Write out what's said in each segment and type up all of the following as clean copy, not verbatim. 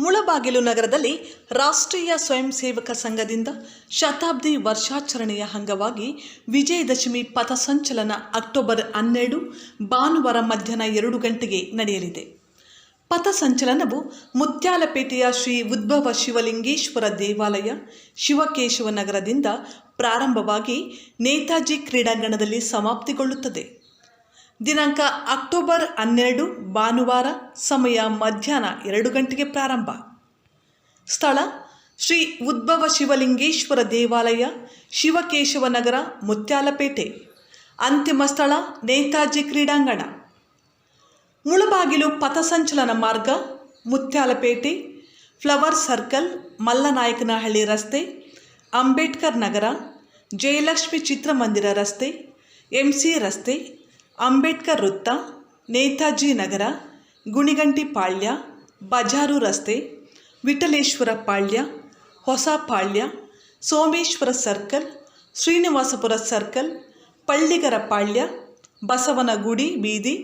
ಮುಳಬಾಗಿಲು ನಗರದಲ್ಲಿ ರಾಷ್ಟ್ರೀಯ ಸ್ವಯಂ ಸೇವಕ ಸಂಘದಿಂದ ಶತಾಬ್ದಿ ವರ್ಷಾಚರಣೆಯ ಅಂಗವಾಗಿ ವಿಜಯದಶಮಿ ಪಥಸಂಚಲನ ಅಕ್ಟೋಬರ್ 12 ಭಾನುವಾರ ಮಧ್ಯಾಹ್ನ 2 ಗಂಟೆಗೆ ನಡೆಯಲಿದೆ. ಪಥಸಂಚಲನವು ಮುತ್ಯಾಲಪೇಟೆಯ ಶ್ರೀ ಉದ್ಭವ ಶಿವಲಿಂಗೇಶ್ವರ ದೇವಾಲಯ ಶಿವಕೇಶವ ನಗರದಿಂದ ಪ್ರಾರಂಭವಾಗಿ ನೇತಾಜಿ ಕ್ರೀಡಾಂಗಣದಲ್ಲಿ ಸಮಾಪ್ತಿಗೊಳ್ಳುತ್ತದೆ. ದಿನಾಂಕ ಅಕ್ಟೋಬರ್ 12 ಭಾನುವಾರ, ಸಮಯ ಮಧ್ಯಾಹ್ನ 2 ಗಂಟೆಗೆ ಪ್ರಾರಂಭ. ಸ್ಥಳ ಶ್ರೀ ಉದ್ಭವ ಶಿವಲಿಂಗೇಶ್ವರ ದೇವಾಲಯ ಶಿವಕೇಶವ ನಗರ ಮುತ್ಯಾಲಪೇಟೆ. ಅಂತಿಮ ಸ್ಥಳ ನೇತಾಜಿ ಕ್ರೀಡಾಂಗಣ. ಮುಳಬಾಗಿಲು ಪಥಸಂಚಲನ ಮಾರ್ಗ ಮುತ್ಯಾಲಪೇಟೆ, ಫ್ಲವರ್ ಸರ್ಕಲ್, ಮಲ್ಲನಾಯಕನಹಳ್ಳಿ ರಸ್ತೆ, ಅಂಬೇಡ್ಕರ್ ನಗರ, ಜಯಲಕ್ಷ್ಮಿ ಚಿತ್ರಮಂದಿರ ರಸ್ತೆ, ಎಂಸಿ ರಸ್ತೆ, ಅಂಬೇಡ್ಕರ್ ವೃತ್ತ, ನೇತಾಜಿ ನಗರ, ಗುಣಿಗಂಟಿಪಾಳ್ಯ, ಬಜಾರು ರಸ್ತೆ, ವಿಠಲೇಶ್ವರ ಪಾಳ್ಯ, ಹೊಸ ಪಾಳ್ಯ, ಸೋಮೇಶ್ವರ ಸರ್ಕಲ್, ಶ್ರೀನಿವಾಸಪುರ ಸರ್ಕಲ್, ಪಳ್ಳಿಗರ ಪಾಳ್ಯ, ಬಸವನಗುಡಿ ಬೀದಿ,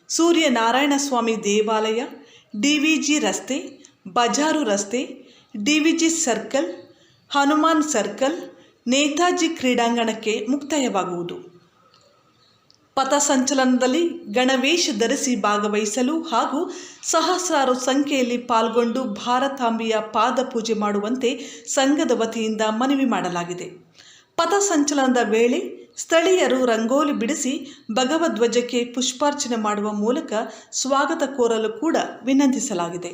ಸೂರ್ಯನಾರಾಯಣಸ್ವಾಮಿ ದೇವಾಲಯ, ಡಿವಿಜಿ ರಸ್ತೆ, ಬಜಾರು ರಸ್ತೆ, ಡಿವಿಜಿ ಸರ್ಕಲ್, ಹನುಮಾನ್ ಸರ್ಕಲ್, ನೇತಾಜಿ ಕ್ರೀಡಾಂಗಣಕ್ಕೆ ಮುಕ್ತಾಯವಾಗುವುದು. ಪಥಸಂಚಲನದಲ್ಲಿ ಗಣವೇಷ ಧರಿಸಿ ಭಾಗವಹಿಸಲು ಹಾಗೂ ಸಹಸ್ರಾರು ಸಂಖ್ಯೆಯಲ್ಲಿ ಪಾಲ್ಗೊಂಡು ಭಾರತಾಂಬೆಯ ಪಾದಪೂಜೆ ಮಾಡುವಂತೆ ಸಂಘದ ವತಿಯಿಂದ ಮನವಿ ಮಾಡಲಾಗಿದೆ. ಪಥಸಂಚಲನದ ವೇಳೆ ಸ್ಥಳೀಯರು ರಂಗೋಲಿ ಬಿಡಿಸಿ ಭಗವಧ್ವಜಕ್ಕೆ ಪುಷ್ಪಾರ್ಚನೆ ಮಾಡುವ ಮೂಲಕ ಸ್ವಾಗತ ಕೋರಲು ಕೂಡ ವಿನಂತಿಸಲಾಗಿದೆ.